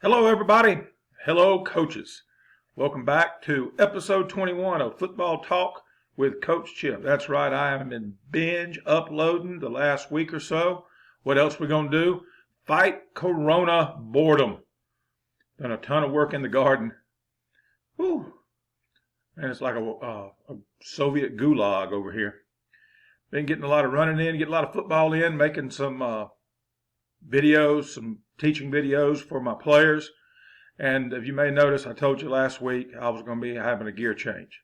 Hello, everybody. Hello, coaches. Welcome back to episode 21 of Football Talk with Coach Chip. That's right, I have been binge uploading the last week or so. What else we going to do? Fight Corona boredom. Done a ton of work in the garden. Whew. And it's like a Soviet gulag over here. Been getting a lot of running in, getting a lot of football in, making some videos, some teaching videos for my players. And if you may notice, I told you last week I was going to be having a gear change.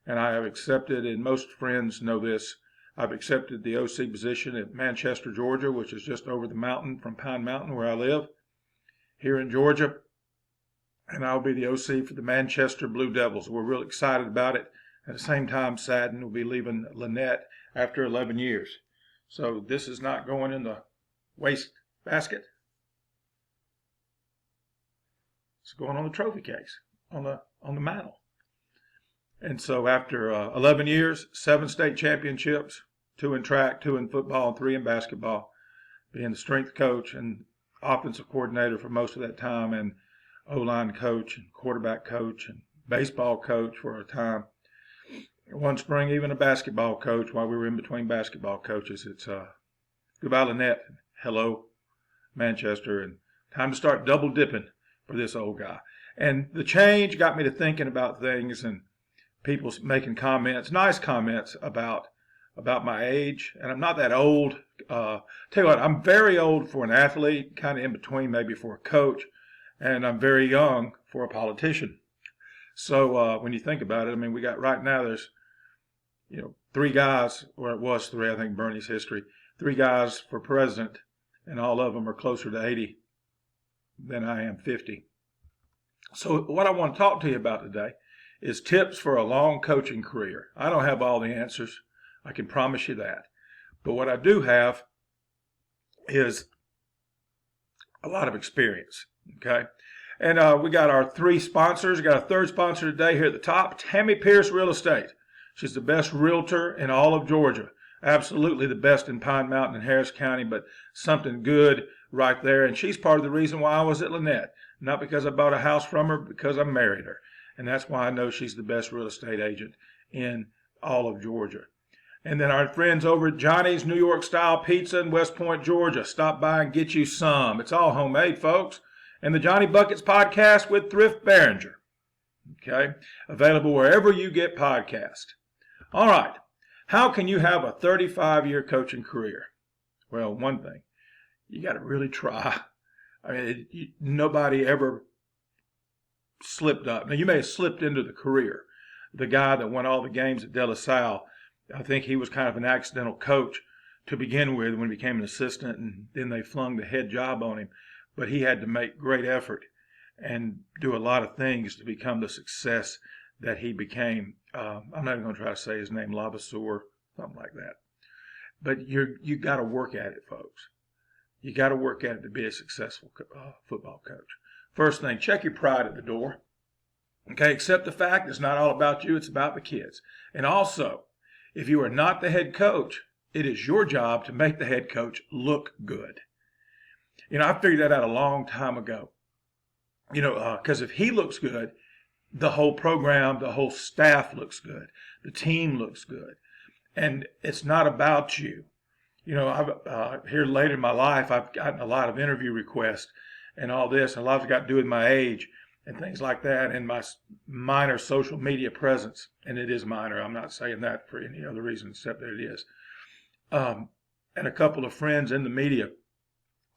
And I have accepted, and most friends know this, I've accepted the OC position at Manchester, Georgia, which is just over the mountain from Pine Mountain where I live here in Georgia. And I'll be the OC for the Manchester Blue Devils. We're real excited about it. At the same time, saddened we'll be leaving Lynette after 11 years. So this is not going in the waste basket. It's going on the trophy case, on the mantle. And so after 11 years, 7 state championships, 2 in track, 2 in football, and 3 in basketball, being the strength coach and offensive coordinator for most of that time, and O-line coach and quarterback coach and baseball coach for a time. One spring, even a basketball coach while we were in between basketball coaches. It's goodbye, Lynette. Hello, Manchester. And time to start double dipping for this old guy. And the change got me to thinking about things and people making comments, nice comments about my age. And I'm not that old. Tell you what, I'm very old for an athlete, kind of in between maybe for a coach. And I'm very young for a politician. So when you think about it, I mean, we got right now there's, 3 guys, or it was 3, I think Bernie's history, 3 guys for president, and all of them are closer to 80 than I am 50. So what I want to talk to you about today is tips for a long coaching career. I don't have all the answers. I can promise you that. But what I do have is a lot of experience, okay? And we got our 3 sponsors. We got a 3rd sponsor today here at the top, Tammy Pierce Real Estate. She's the best realtor in all of Georgia. Absolutely the best in Pine Mountain and Harris County, but something good right there. And she's part of the reason why I was at Lynette. Not because I bought a house from her, because I married her. And that's why I know she's the best real estate agent in all of Georgia. And then our friends over at Johnny's New York Style Pizza in West Point, Georgia. Stop by and get you some. It's all homemade, folks. And the Johnny Buckets podcast with Thrift Behringer. Okay? Available wherever you get podcasts. All right. How can you have a 35-year coaching career? Well, one thing, you got to really try. I mean, nobody ever slipped up. Now, you may have slipped into the career. The guy that won all the games at De La Salle, I think he was kind of an accidental coach to begin with when he became an assistant, and then they flung the head job on him. But he had to make great effort and do a lot of things to become the success that he became. I'm not even going to try to say his name, Lavaseur, something like that. But you got to work at it, folks. You got to work at it to be a successful football coach. First thing, check your pride at the door. Okay, accept the fact it's not all about you, it's about the kids. And also, if you are not the head coach, it is your job to make the head coach look good. I figured that out a long time ago. Because if he looks good, the whole program, the whole staff looks good. The team looks good. And it's not about you. I've here later in my life, I've gotten a lot of interview requests and all this, and a lot of it's got to do with my age and things like that, and my minor social media presence. And it is minor. I'm not saying that for any other reason except that it is. And a couple of friends in the media.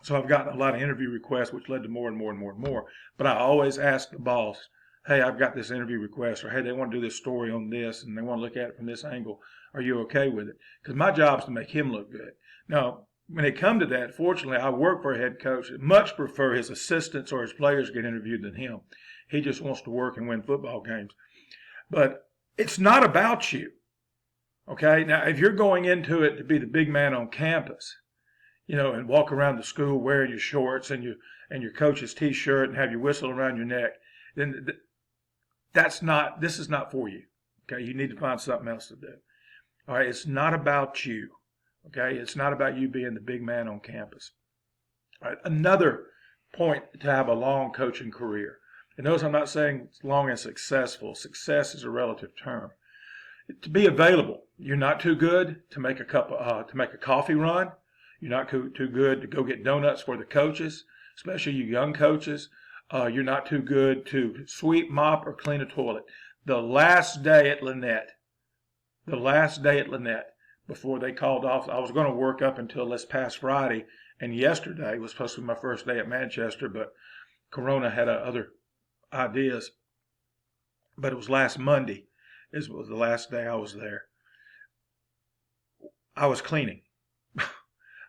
So I've gotten a lot of interview requests, which led to more and more and more and more. But I always ask the boss, hey, I've got this interview request, or hey, they want to do this story on this, and they want to look at it from this angle. Are you okay with it? Because my job is to make him look good. Now, when it comes to that, fortunately, I work for a head coach that much prefer his assistants or his players get interviewed than him. He just wants to work and win football games. But it's not about you. Okay? Now, if you're going into it to be the big man on campus, and walk around the school wearing your shorts and your coach's T-shirt and have your whistle around your neck, then this is not for you. Okay? You need to find something else to do. All right? It's not about you. Okay? It's not about you being the big man on campus. All right? Another point to have a long coaching career. And notice I'm not saying long and successful. Success is a relative term. To be available. You're not too good to make a coffee run. You're not too good to go get donuts for the coaches, especially you young coaches. You're not too good to sweep, mop, or clean a toilet. The last day at Lynette, before they called off, I was going to work up until this past Friday, and yesterday was supposed to be my first day at Manchester, but Corona had other ideas. But it was last Monday. This was the last day I was there. I was cleaning.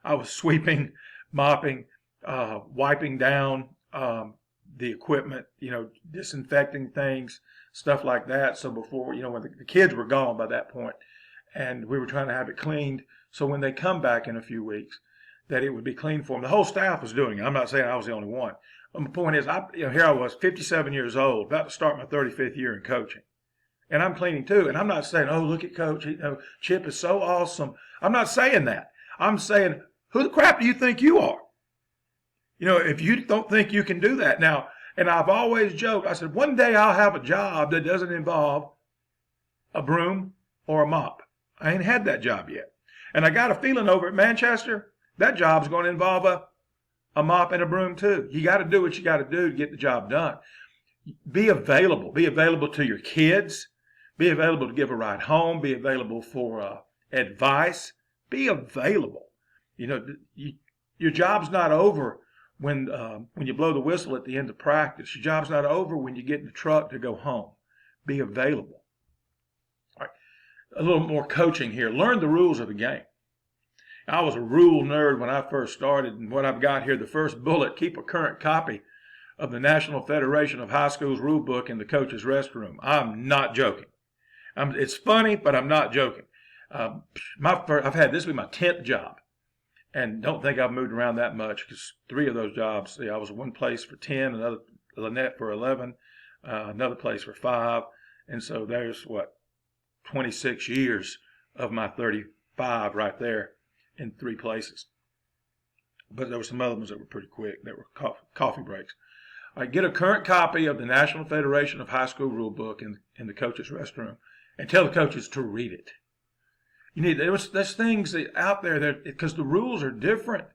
I was sweeping, mopping, wiping down the equipment, disinfecting things, stuff like that. So before, when the kids were gone by that point, and we were trying to have it cleaned, so when they come back in a few weeks, that it would be clean for them. The whole staff was doing it. I'm not saying I was the only one. But the point is, here I was, 57 years old, about to start my 35th year in coaching. And I'm cleaning too. And I'm not saying, oh, look at Coach, Chip is so awesome. I'm not saying that. I'm saying, who the crap do you think you are? If you don't think you can do that. Now, and I've always joked, I said, one day I'll have a job that doesn't involve a broom or a mop. I ain't had that job yet. And I got a feeling over at Manchester, that job's going to involve a mop and a broom too. You got to do what you got to do to get the job done. Be available. Be available to your kids. Be available to give a ride home. Be available for advice. Be available. Your job's not over when you blow the whistle at the end of practice. Your job's not over when you get in the truck to go home. Be available. All right. A little more coaching here. Learn the rules of the game. I was a rule nerd when I first started, and what I've got here, the first bullet, keep a current copy of the National Federation of High Schools rule book in the coach's restroom. I'm not joking. It's funny, but I'm not joking. I've had this be my 10th job, and don't think I've moved around that much, because 3 of those jobs, I was one place for 10, another Lynette for 11, another place for 5, and so there's 26 years of my 35 right there in 3 places. But there were some other ones that were pretty quick. That were coffee breaks. All right, get a current copy of the National Federation of High School Rule Book in the coach's restroom, and tell the coaches to read it. There's things out there that, because the rules are different.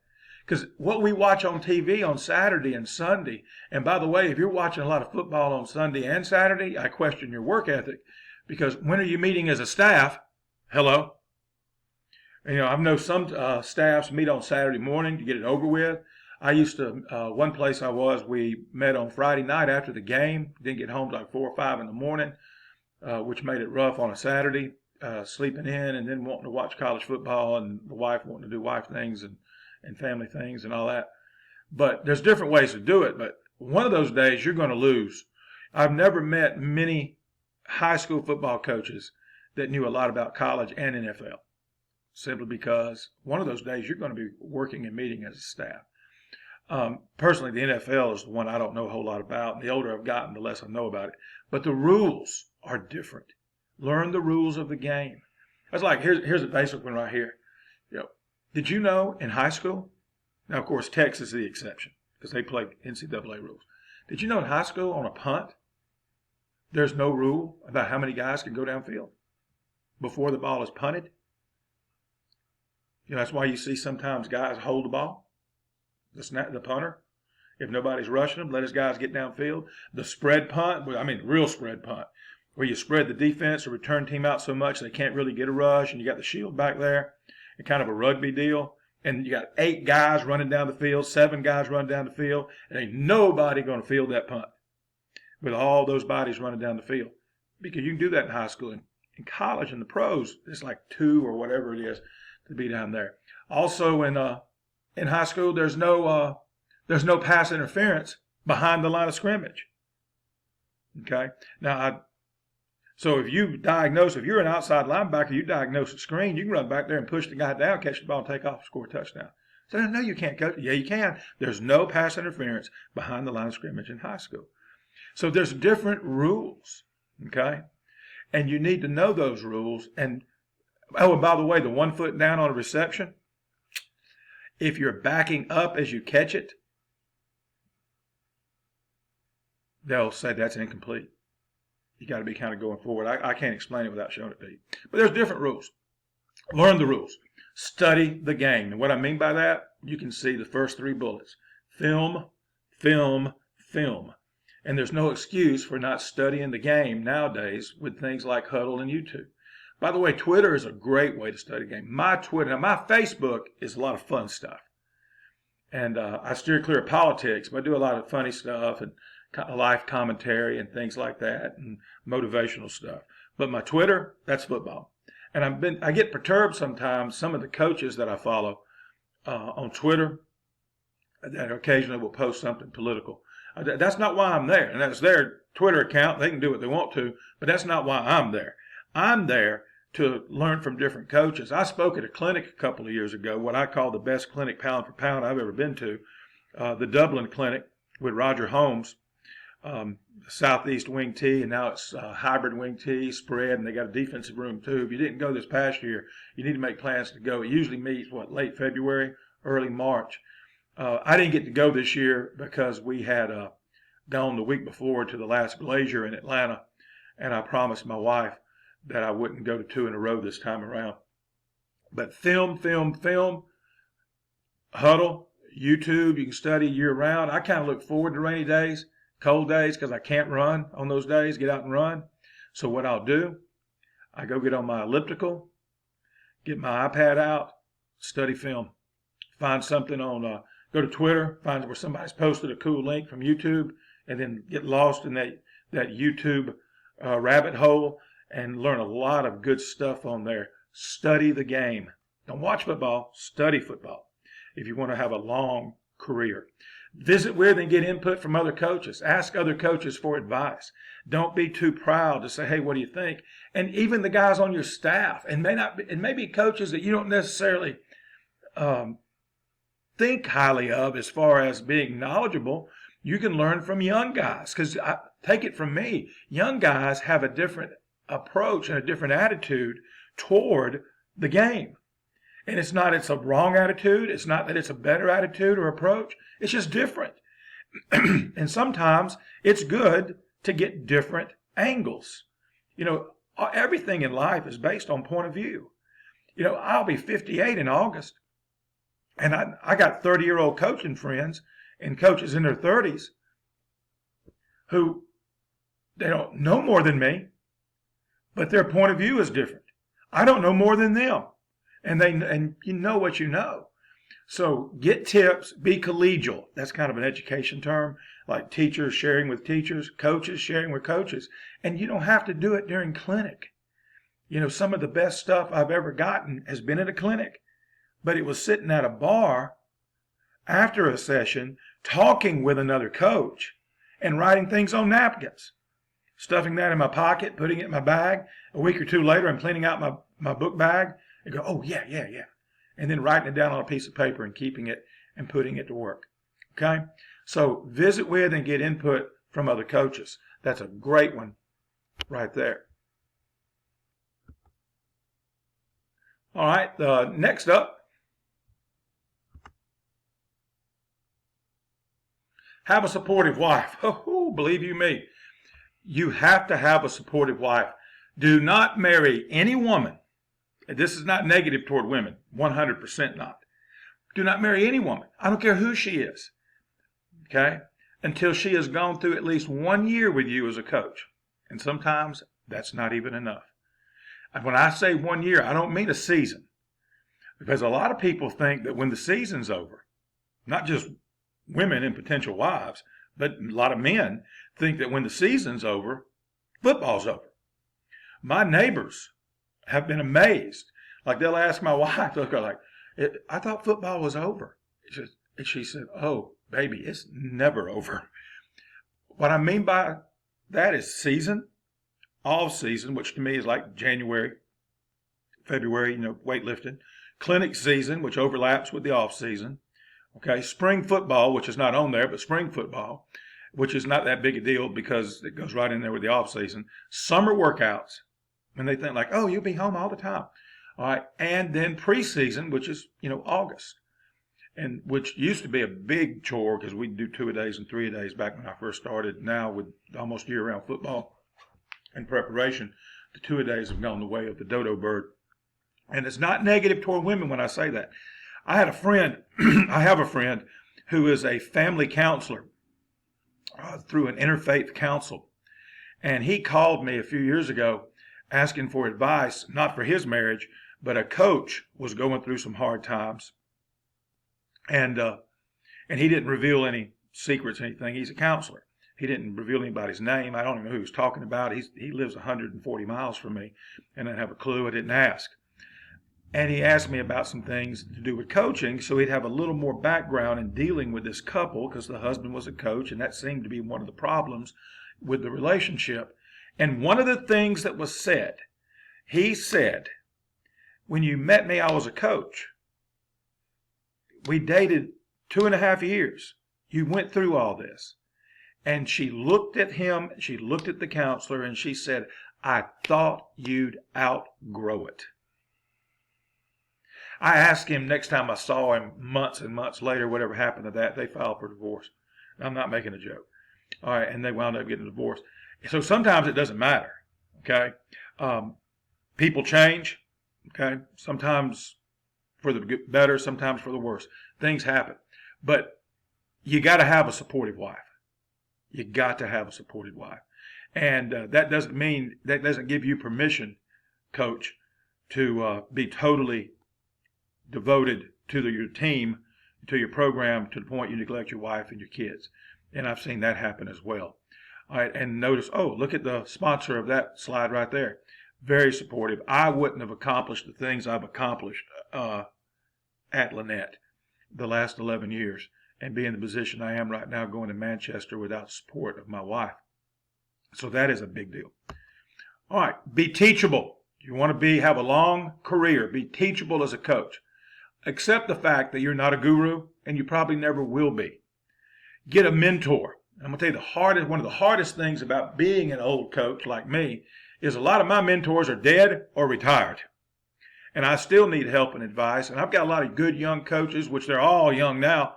Because what we watch on TV on Saturday and Sunday, and by the way, if you're watching a lot of football on Sunday and Saturday, I question your work ethic, because when are you meeting as a staff? Hello? I know some staffs meet on Saturday morning to get it over with. I used to, one place we met on Friday night after the game. Didn't get home till like 4 or 5 in the morning, which made it rough on a Saturday, sleeping in and then wanting to watch college football, and the wife wanting to do wife things and family things and all that. But there's different ways to do it. But one of those days you're going to lose. I've never met many high school football coaches that knew a lot about college and NFL. Simply because one of those days you're going to be working and meeting as a staff. Personally, the NFL is the one I don't know a whole lot about. And the older I've gotten, the less I know about it. But the rules are different. Learn the rules of the game. That's like, here's a basic one right here. Did you know in high school, now of course Texas is the exception because they play NCAA rules. Did you know in high school on a punt, there's no rule about how many guys can go downfield before the ball is punted? That's why you see sometimes guys hold the ball, the punter. If nobody's rushing them, let his guys get downfield. The spread punt, real spread punt, where you spread the defense or return team out so much they can't really get a rush, and you got the shield back there, and kind of a rugby deal. And you got 8 guys running down the field, 7 guys running down the field, and ain't nobody going to field that punt with all those bodies running down the field. Because you can do that in high school. In college, in the pros, it's like 2 or whatever it is to be down there. Also in high school, there's no pass interference behind the line of scrimmage. Okay? Now, so if you're an outside linebacker, you diagnose a screen, you can run back there and push the guy down, catch the ball, and take off, score a touchdown. So no, you can't, coach. Yeah, you can. There's no pass interference behind the line of scrimmage in high school. So there's different rules, okay? And you need to know those rules. And by the way, the 1 foot down on a reception, if you're backing up as you catch it, they'll say that's incomplete. You got to be kind of going forward. I can't explain it without showing it to you. But there's different rules. Learn the rules. Study the game. And what I mean by that, you can see the first 3 bullets. Film, film, film. And there's no excuse for not studying the game nowadays with things like Huddle and YouTube. By the way, Twitter is a great way to study the game. My Facebook is a lot of fun stuff. And I steer clear of politics, but I do a lot of funny stuff and life commentary and things like that and motivational stuff. But my Twitter, that's football. And I get perturbed sometimes, some of the coaches that I follow on Twitter that occasionally will post something political. That's not why I'm there. And that's their Twitter account. They can do what they want to, but that's not why I'm there. I'm there to learn from different coaches. I spoke at a clinic a couple of years ago, what I call the best clinic pound for pound I've ever been to, the Dublin Clinic with Roger Holmes, Southeast wing tee, and now it's hybrid wing tee, spread, and they got a defensive room too. If you didn't go this past year, you need to make plans to go. It usually meets, late February, early March. I didn't get to go this year because we had gone the week before to the last Glacier in Atlanta, and I promised my wife that I wouldn't go to 2 in a row this time around. But film, Huddle, YouTube, you can study year round. I kind of look forward to rainy days, cold days, because I can't run on those days, get out and run. So what I'll do, I go get on my elliptical, get my iPad out, study film. Find something on, go to Twitter, find where somebody's posted a cool link from YouTube, and then get lost in that YouTube rabbit hole and learn a lot of good stuff on there. Study the game. Don't watch football, study football if you want to have a long career. Visit with and get input from other coaches. Ask other coaches for advice. Don't be too proud to say, hey, what do you think? And even the guys on your staff, and maybe coaches that you don't necessarily think highly of as far as being knowledgeable, you can learn from young guys. Because take it from me, young guys have a different approach and a different attitude toward the game. And it's a wrong attitude. It's not that it's a better attitude or approach. It's just different. And sometimes it's good to get different angles. Everything in life is based on point of view. I'll be 58 in August. And I got 30-year-old coaching friends and coaches in their 30s who they don't know more than me, but their point of view is different. I don't know more than them. And you know what you know. So get tips, be collegial. That's kind of an education term, like teachers sharing with teachers, coaches sharing with coaches. And you don't have to do it during clinic. Some of the best stuff I've ever gotten has been at a clinic, but it was sitting at a bar after a session, talking with another coach and writing things on napkins, stuffing that in my pocket, putting it in my bag. A week or 2 later, I'm cleaning out my book bag and go, oh, yeah. And then writing it down on a piece of paper and keeping it and putting it to work. Okay? So visit with and get input from other coaches. That's a great one right there. All right, next up, have a supportive wife. Oh, believe you me, you have to have a supportive wife. Do not marry any woman. This is not negative toward women, 100% not. Do not marry any woman. I don't care who she is, okay, until she has gone through at least 1 year with you as a coach. And sometimes that's not even enough. And when I say 1 year, I don't mean a season. Because a lot of people think that when the season's over, not just women and potential wives, but a lot of men think that when the season's over, football's over. My neighbors have been amazed. Like they'll ask my wife, they'll go like, I thought football was over. And she said, oh, baby, it's never over. What I mean by that is season, off season, which to me is like January, February, weightlifting. Clinic season, which overlaps with the off season. Okay, spring football, which is not on there, but spring football, which is not that big a deal because it goes right in there with the off season. Summer workouts, and they think like, oh, you'll be home all the time. All right, and then preseason, which is, August. and which used to be a big chore because we'd do 2-a-days and 3-a-days back when I first started. Now with almost year-round football and preparation, the 2-a-days have gone the way of the dodo bird. And it's not negative toward women when I say that. I had a friend, I have a friend who is a family counselor through an interfaith council. And he called me a few years ago asking for advice, not for his marriage, but a coach was going through some hard times. And he didn't reveal any secrets or anything. He's a counselor. He didn't reveal anybody's name. I don't even know who he was talking about. He lives 140 miles from me, and I didn't have a clue. I didn't ask. And he asked me about some things to do with coaching, so he'd have a little more background in dealing with this couple because the husband was a coach, and that seemed to be one of the problems with the relationship. And one of the things that was said, he said, when you met me, I was a coach. We dated 2.5 years. You went through all this. And she looked at him, she looked at the counselor, and she said, I thought you'd outgrow it. I asked him next time I saw him months and months later, whatever happened to that, they filed for divorce. I'm not making a joke. All right, and they wound up getting divorced. So sometimes it doesn't matter, okay? People change, okay? Sometimes for the better, sometimes for the worse. Things happen. But you got to have a supportive wife. You got to have a supportive wife. And that doesn't give you permission, coach, to be totally devoted to your team, to your program, to the point you neglect your wife and your kids. And I've seen that happen as well. All right, and notice, oh, look at the sponsor of that slide right there. Very supportive. I wouldn't have accomplished the things I've accomplished at Lynette the last 11 years and be in the position I am right now going to Manchester without support of my wife. So that is a big deal. All right, be teachable. You want to have a long career. Be teachable as a coach. Accept the fact that you're not a guru and you probably never will be. Get a mentor. I'm going to tell you one of the hardest things about being an old coach like me is a lot of my mentors are dead or retired. And I still need help and advice. And I've got a lot of good young coaches, which they're all young now.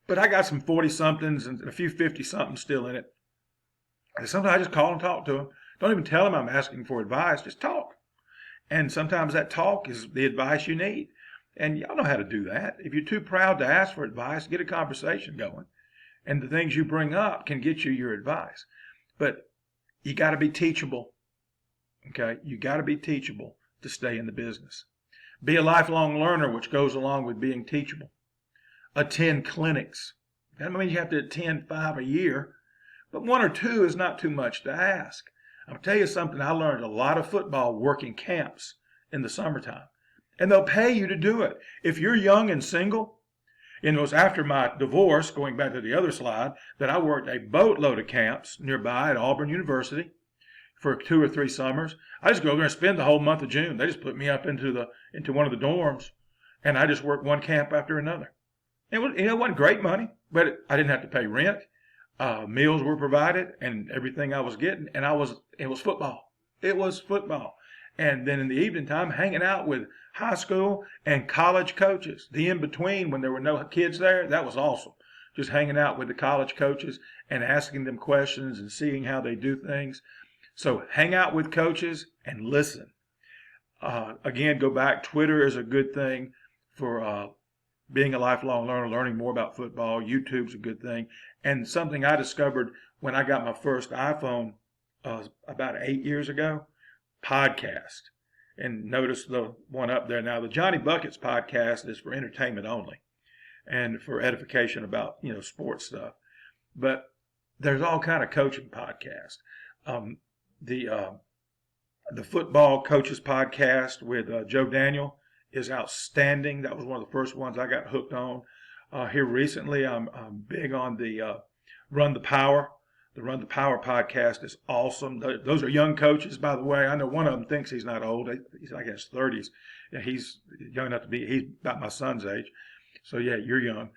But I got some 40-somethings and a few 50-somethings still in it. And sometimes I just call and talk to them. Don't even tell them I'm asking for advice. Just talk. And sometimes that talk is the advice you need. And y'all know how to do that. If you're too proud to ask for advice, get a conversation going. And the things you bring up can get you your advice. But you got to be teachable. Okay? You got to be teachable to stay in the business. Be a lifelong learner, which goes along with being teachable. Attend clinics. That means you have to attend 5 a year. But 1 or 2 is not too much to ask. I'll tell you something. I learned a lot of football working camps in the summertime. And they'll pay you to do it. If you're young and single, and it was after my divorce, going back to the other slide, that I worked a boatload of camps nearby at Auburn University for 2 or 3 summers. I just go there and spend the whole month of June. They just put me up into one of the dorms, and I just worked one camp after another. It wasn't great money, but I didn't have to pay rent. Meals were provided, and everything I was getting, and it was football. It was football. And then in the evening time, hanging out with high school and college coaches. The in-between, when there were no kids there, that was awesome. Just hanging out with the college coaches and asking them questions and seeing how they do things. So hang out with coaches and listen. Again, go back. Twitter is a good thing for being a lifelong learner, learning more about football. YouTube's a good thing. And something I discovered when I got my first iPhone about 8 years ago, podcast. And notice the one up there now. The Johnny Buckets podcast is for entertainment only and for edification about, sports stuff. But there's all kind of coaching podcasts. The football coaches podcast with Joe Daniel is outstanding. That was one of the first ones I got hooked on. Here recently, I'm big on the Run the Power. The Run the Power podcast is awesome. Those are young coaches, by the way. I know one of them thinks he's not old. He's like in his 30s. Yeah, he's young enough to he's about my son's age. So, yeah, you're young.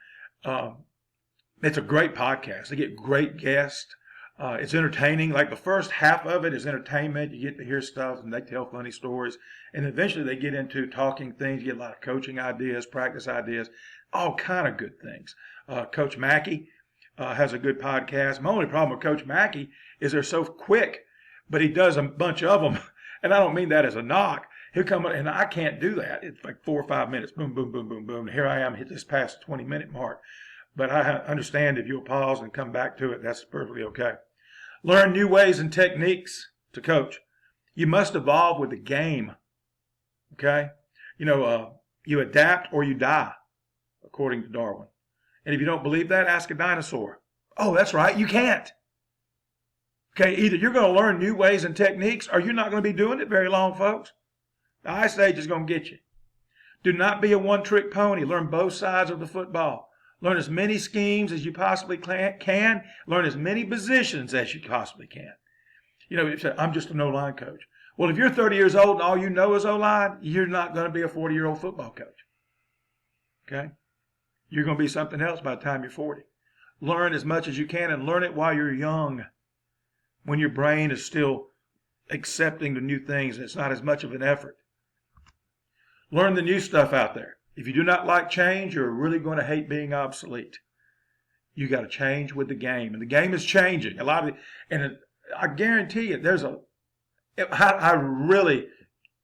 It's a great podcast. They get great guests. It's entertaining. Like the first half of it is entertainment. You get to hear stuff and they tell funny stories. And eventually they get into talking things. You get a lot of coaching ideas, practice ideas. all kind of good things. Coach Mackey has a good podcast. My only problem with Coach Mackey is they're so quick, but he does a bunch of them. And I don't mean that as a knock. He'll come and I can't do that. It's like 4 or 5 minutes. Boom, boom, boom, boom, boom. Here I am, hit this past the 20-minute mark. But I understand if you'll pause and come back to it, that's perfectly okay. Learn new ways and techniques to coach. You must evolve with the game. Okay? You adapt or you die, according to Darwin. And if you don't believe that, ask a dinosaur. Oh, that's right, you can't. Okay, either you're going to learn new ways and techniques or you're not going to be doing it very long, folks. The ice age is going to get you. Do not be a one-trick pony. Learn both sides of the football. Learn as many schemes as you possibly can. Learn as many positions as you possibly can. You say, I'm just an O-line coach. Well, if you're 30 years old and all you know is O-line, you're not going to be a 40-year-old football coach. Okay? You're going to be something else by the time you're 40. Learn as much as you can and learn it while you're young, when your brain is still accepting the new things and it's not as much of an effort. Learn the new stuff out there. If you do not like change, you're really going to hate being obsolete. You got to change with the game, and the game is changing. And I guarantee you, I really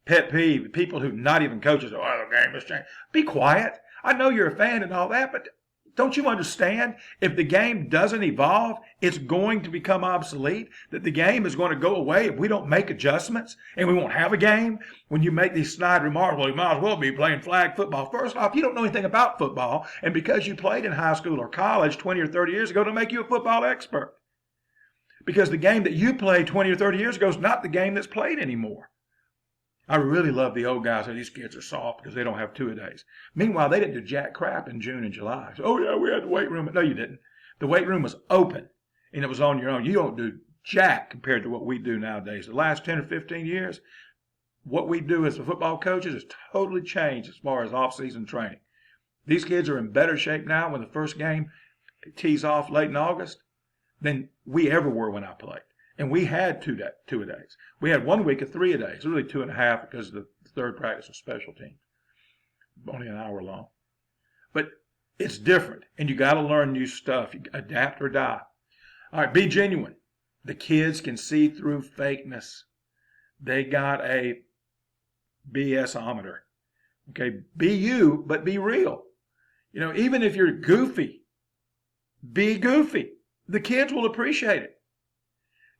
pet peeve people who not even coaches. Oh, the game has changed. Be quiet. I know you're a fan and all that, but don't you understand? If the game doesn't evolve, it's going to become obsolete. That the game is going to go away if we don't make adjustments, and we won't have a game. When you make these snide remarks, well, you might as well be playing flag football. First off, you don't know anything about football, and because you played in high school or college 20 or 30 years ago, don't make you a football expert. Because the game that you played 20 or 30 years ago is not the game that's played anymore. I really love the old guys. These kids are soft because they don't have two-a-days. Meanwhile, they didn't do jack crap in June and July. So, oh, yeah, we had the weight room. No, you didn't. The weight room was open, and it was on your own. You don't do jack compared to what we do nowadays. The last 10 or 15 years, what we do as football coaches has totally changed as far as off-season training. These kids are in better shape now when the first game tees off late in August than we ever were when I played. And we had two-a-days. We had 1 week of 3-a-days, really 2.5 because the third practice was special teams, only an hour long. But it's different, and you got to learn new stuff. You adapt or die. All right, be genuine. The kids can see through fakeness. They got a BS-ometer. Okay, be you, but be real. Even if you're goofy, be goofy. The kids will appreciate it.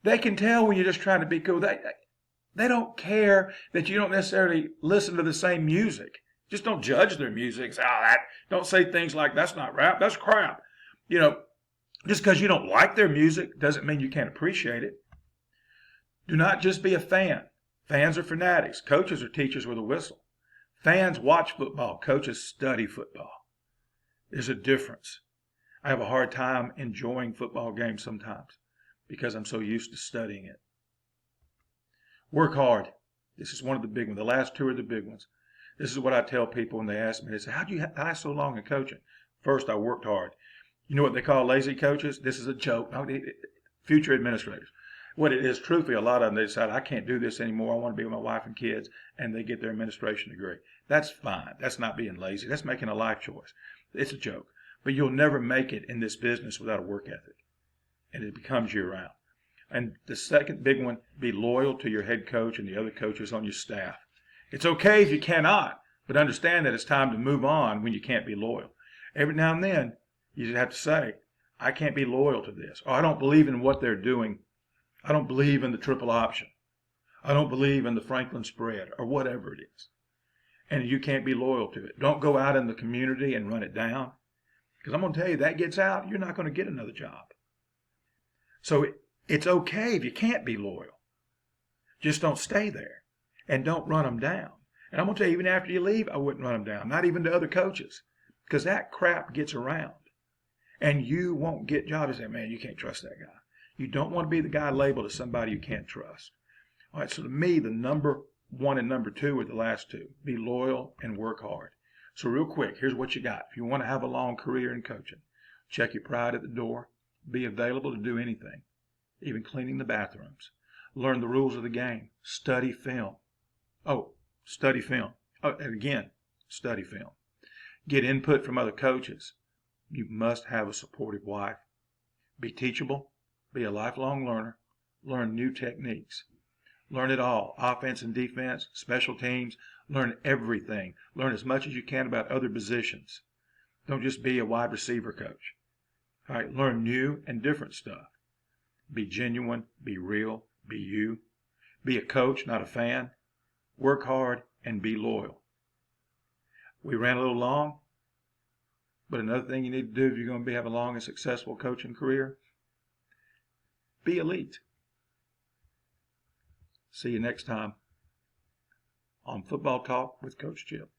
They can tell when you're just trying to be cool. They don't care that you don't necessarily listen to the same music. Just don't judge their music. Don't say things like, that's not rap, that's crap. Just because you don't like their music doesn't mean you can't appreciate it. Do not just be a fan. Fans are fanatics. Coaches are teachers with a whistle. Fans watch football. Coaches study football. There's a difference. I have a hard time enjoying football games sometimes because I'm so used to studying it. Work hard. This is one of the big ones. The last two are the big ones. This is what I tell people when they ask me. They say, how'd you last so long in coaching? First, I worked hard. You know what they call lazy coaches? This is a joke. Future administrators. What it is, truthfully, a lot of them, they decide, I can't do this anymore. I want to be with my wife and kids, and they get their administration degree. That's fine. That's not being lazy. That's making a life choice. It's a joke. But you'll never make it in this business without a work ethic. And it becomes year-round. And the second big one, be loyal to your head coach and the other coaches on your staff. It's okay if you cannot, but understand that it's time to move on when you can't be loyal. Every now and then, you just have to say, I can't be loyal to this. Or I don't believe in what they're doing. I don't believe in the triple option. I don't believe in the Franklin spread or whatever it is. And you can't be loyal to it. Don't go out in the community and run it down. Because I'm going to tell you, that gets out, you're not going to get another job. So it's okay if you can't be loyal. Just don't stay there. And don't run them down. And I'm going to tell you, even after you leave, I wouldn't run them down. Not even to other coaches. Because that crap gets around. And you won't get jobs. You say, man, you can't trust that guy. You don't want to be the guy labeled as somebody you can't trust. All right, so to me, the number one and number two are the last two. Be loyal and work hard. So real quick, here's what you got. If you want to have a long career in coaching, check your pride at the door. Be available to do anything, even cleaning the bathrooms. Learn the rules of the game. Study film. Study film. And again, study film. Get input from other coaches. You must have a supportive wife. Be teachable. Be a lifelong learner. Learn new techniques. Learn it all. Offense and defense, special teams. Learn everything. Learn as much as you can about other positions. Don't just be a wide receiver coach. All right, learn new and different stuff. Be genuine. Be real. Be you. Be a coach, not a fan. Work hard and be loyal. We ran a little long, but another thing you need to do if you're going to have a long and successful coaching career, be elite. See you next time on Football Talk with Coach Chip.